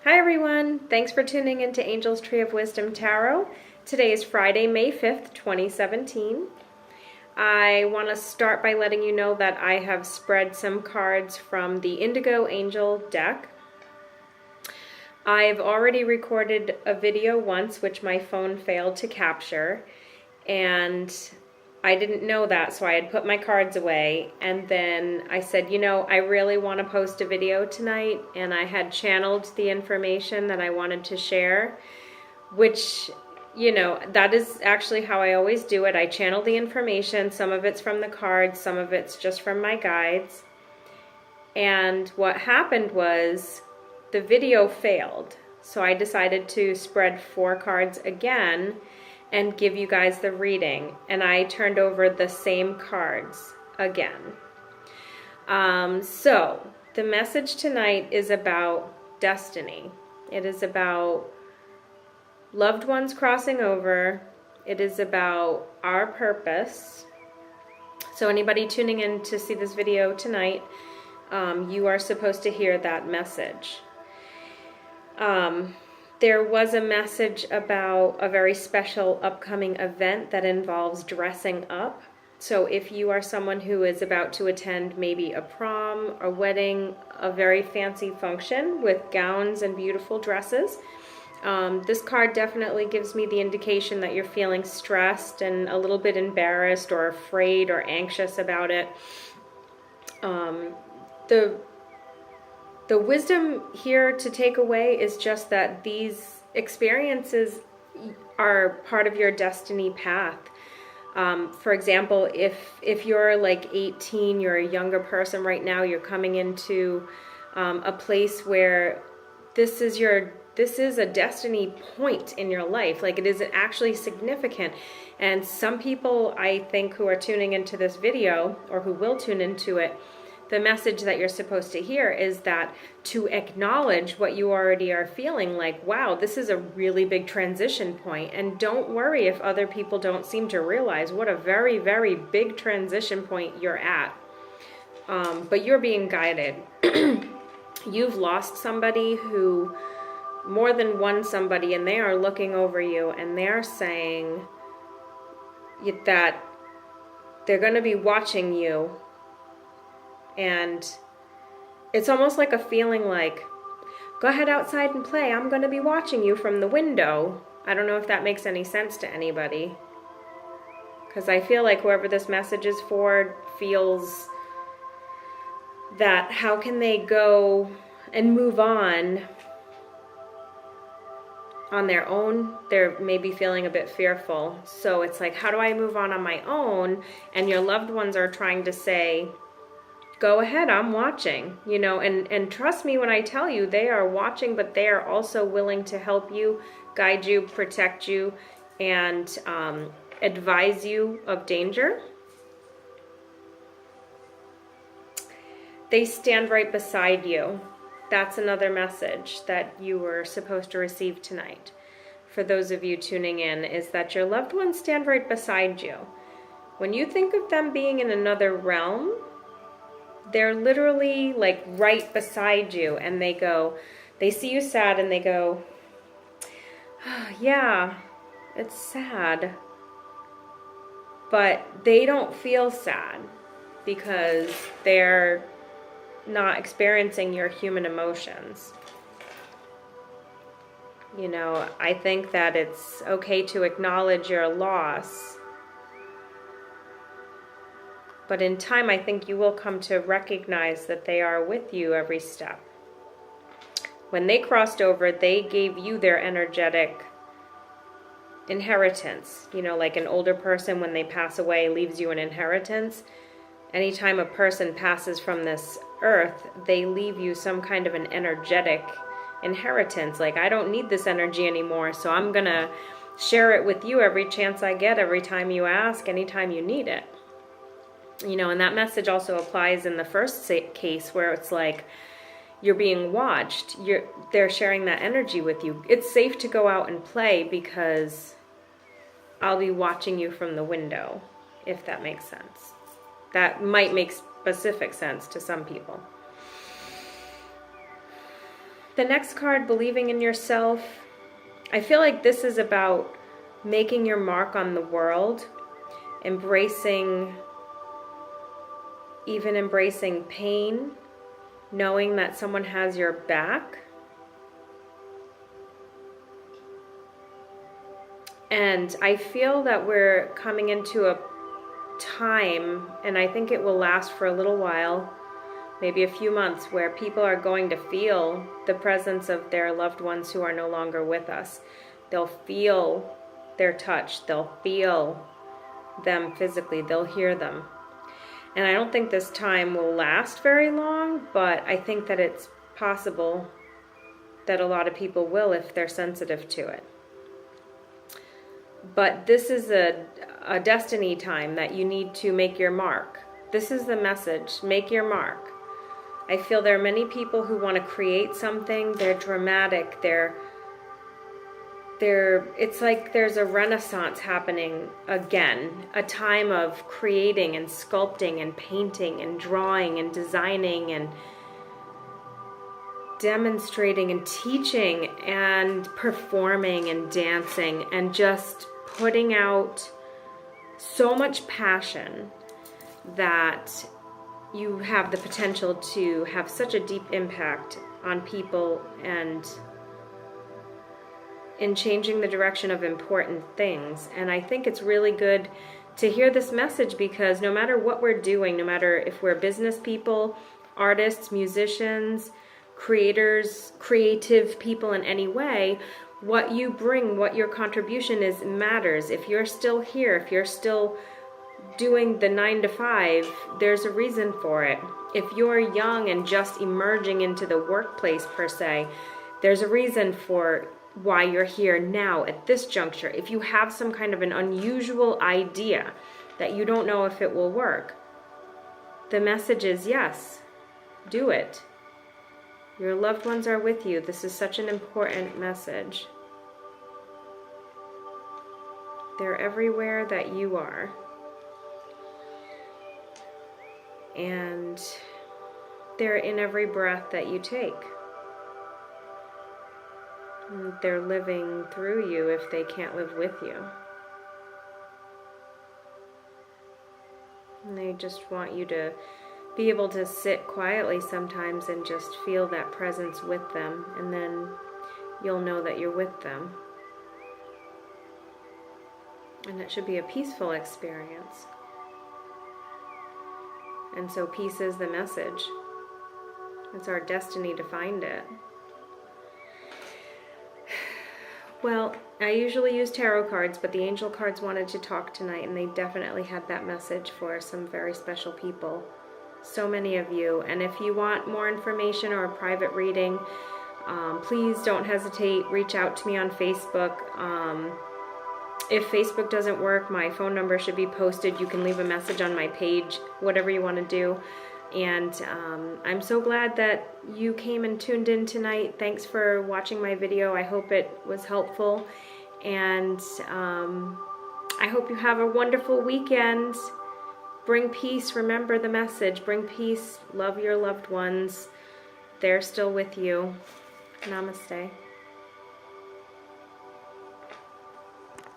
Hi everyone, thanks for tuning into Angel's Tree of Wisdom Tarot. Today is Friday, May 5th, 2017. I want to start by letting you know that I have spread some cards from the Indigo Angel deck. I've already recorded a video once, which my phone failed to capture, and I didn't know that, so I had put my cards away, and then I said, I really want to post a video tonight, and I had channeled the information that I wanted to share, which, that is actually how I always do it. I channel the information. Some of it's from the cards, some of it's just from my guides. And what happened was the video failed, so I decided to spread 4 cards again and give you guys the reading, and I turned over the same cards again. So the message tonight is about destiny. It is about loved ones crossing over. It is about our purpose. So anybody tuning in to see this video tonight, you are supposed to hear that message. There was a message about a very special upcoming event that involves dressing up. So if you are someone who is about to attend maybe a prom, a wedding, a very fancy function with gowns and beautiful dresses, this card definitely gives me the indication that you're feeling stressed and a little bit embarrassed or afraid or anxious about it. The wisdom here to take away is just that these experiences are part of your destiny path. For example, if you're like 18, you're a younger person right now, you're coming into a place where this is a destiny point in your life. Like, it is actually significant. And some people, I think, who are tuning into this video or who will tune into it, the message that you're supposed to hear is that to acknowledge what you already are feeling, like, wow, this is a really big transition point. And don't worry if other people don't seem to realize what a very, very big transition point you're at. But you're being guided. You've lost somebody who, more than one somebody, and they are looking over you and they're saying that they're going to be watching you. And it's almost like a feeling like, go ahead outside and play. I'm going to be watching you from the window. I don't know if that makes any sense to anybody. Because I feel like whoever this message is for feels that how can they go and move on their own? They're maybe feeling a bit fearful. So it's like, how do I move on my own? And your loved ones are trying to say, go ahead, I'm watching, and trust me when I tell you, they are watching, but they are also willing to help you, guide you, protect you, and advise you of danger. They stand right beside you. That's another message that you were supposed to receive tonight. For those of you tuning in, is that your loved ones stand right beside you. When you think of them being in another realm, they're literally like right beside you, and they see you sad and they go, oh, yeah, it's sad. But they don't feel sad because they're not experiencing your human emotions. I think that it's okay to acknowledge your loss. But in time, I think you will come to recognize that they are with you every step. When they crossed over, they gave you their energetic inheritance. Like an older person, when they pass away, leaves you an inheritance. Anytime a person passes from this earth, they leave you some kind of an energetic inheritance. Like, I don't need this energy anymore, so I'm going to share it with you every chance I get, every time you ask, anytime you need it. And that message also applies in the first case where it's like you're being watched. They're sharing that energy with you. It's safe to go out and play because I'll be watching you from the window, if that makes sense. That might make specific sense to some people. The next card, believing in yourself. I feel like this is about making your mark on the world, embracing pain, knowing that someone has your back. And I feel that we're coming into a time, and I think it will last for a little while, maybe a few months, where people are going to feel the presence of their loved ones who are no longer with us. They'll feel their touch. They'll feel them physically. They'll hear them. And I don't think this time will last very long, but I think that it's possible that a lot of people will if they're sensitive to it. But this is a destiny time that you need to make your mark. This is the message. Make your mark. I feel there are many people who want to create something. They're dramatic. It's like there's a renaissance happening again. A time of creating and sculpting and painting and drawing and designing and demonstrating and teaching and performing and dancing and just putting out so much passion that you have the potential to have such a deep impact on people and in changing the direction of important things. And I think it's really good to hear this message, because no matter what we're doing, no matter if we're business people, artists, musicians, creators, creative people in any way, what you bring, what your contribution is, matters. If you're still here, if you're still doing the 9 to 5, there's a reason for it. If you're young and just emerging into the workplace per se, there's a reason for why you're here now at this juncture. If you have some kind of an unusual idea that you don't know if it will work, the message is yes, do it. Your loved ones are with you. This is such an important message. They're everywhere that you are. And they're in every breath that you take. And they're living through you if they can't live with you. And they just want you to be able to sit quietly sometimes and just feel that presence with them, and then you'll know that you're with them. And it should be a peaceful experience. And so peace is the message. It's our destiny to find it. Well, I usually use tarot cards, but the angel cards wanted to talk tonight, and they definitely had that message for some very special people. So many of you. And if you want more information or a private reading, please don't hesitate. Reach out to me on Facebook. If Facebook doesn't work, my phone number should be posted. You can leave a message on my page, whatever you want to do. And I'm so glad that you came and tuned in tonight. Thanks for watching my video. I hope it was helpful. And I hope you have a wonderful weekend. Bring peace. Remember the message. Bring peace. Love your loved ones. They're still with you. Namaste.